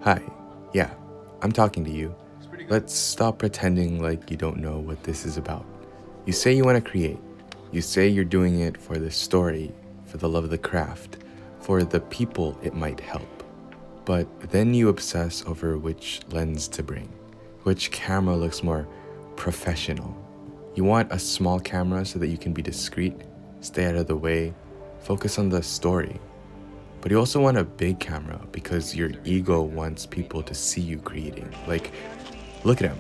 Hi, yeah, I'm talking to you. Let's stop pretending like you don't know what this is about. You say you want to create. You say you're doing it for the story, for the love of the craft, for the people it might help. But then you obsess over which lens to bring, which camera looks more professional. You want a small camera so that you can be discreet, stay out of the way, focus on the story. But you also want a big camera because your ego wants people to see you creating. Like, look at him.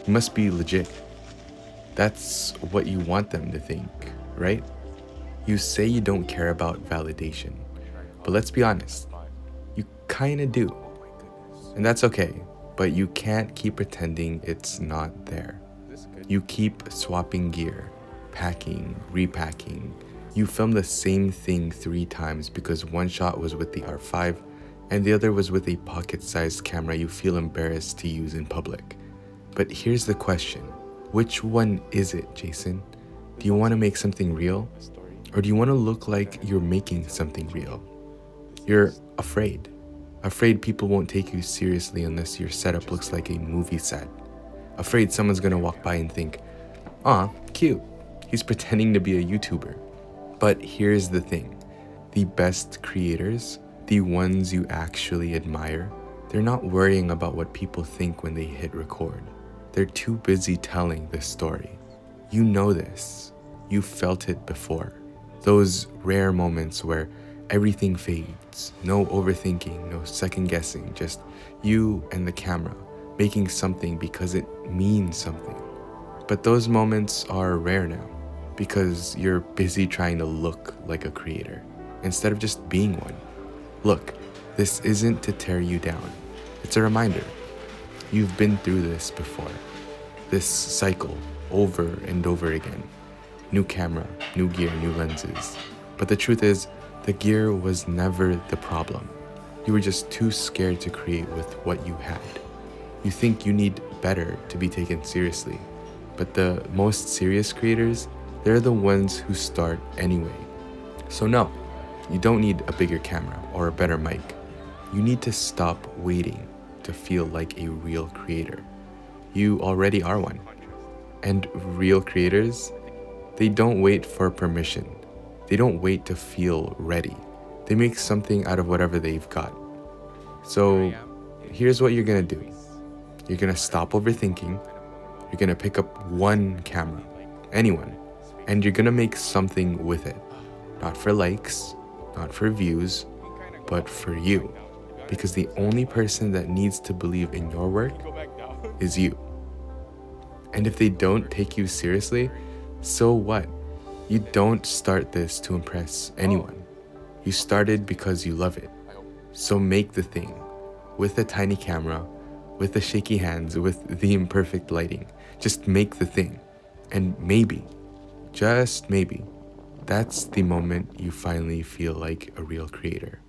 He must be legit. That's what you want them to think, right? You say you don't care about validation, but let's be honest, you kinda do. And that's okay, but you can't keep pretending it's not there. You keep swapping gear, packing, repacking. You film the same thing 3 times because one shot was with the R5 and the other was with a pocket-sized camera you feel embarrassed to use in public. But here's the question. Which one is it, Jason? Do you want to make something real? Or do you want to look like you're making something real? You're afraid. Afraid people won't take you seriously unless your setup looks like a movie set. Afraid someone's gonna walk by and think, "Aw, cute. He's pretending to be a YouTuber." But here's the thing. The best creators, the ones you actually admire, they're not worrying about what people think when they hit record. They're too busy telling the story. You know this. You felt it before. Those rare moments where everything fades, no overthinking, no second guessing, just you and the camera making something because it means something. But those moments are rare now because you're busy trying to look like a creator instead of just being one. Look, this isn't to tear you down. It's a reminder. You've been through this before. This cycle over and over again. New camera, new gear, new lenses. But the truth is, the gear was never the problem. You were just too scared to create with what you had. You think you need better to be taken seriously. But the most serious creators, they're the ones who start anyway. So no, you don't need a bigger camera or a better mic. You need to stop waiting to feel like a real creator. You already are one. And real creators, they don't wait for permission. They don't wait to feel ready. They make something out of whatever they've got. So here's what you're gonna do. You're gonna stop overthinking. You're gonna pick up one camera, anyone, and you're gonna make something with it. Not for likes, not for views, but for you. Because the only person that needs to believe in your work is you. And if they don't take you seriously, so what? You don't start this to impress anyone. You started because you love it. So make the thing, with a tiny camera, with the shaky hands, with the imperfect lighting. Just make the thing. And maybe, just maybe, that's the moment you finally feel like a real creator.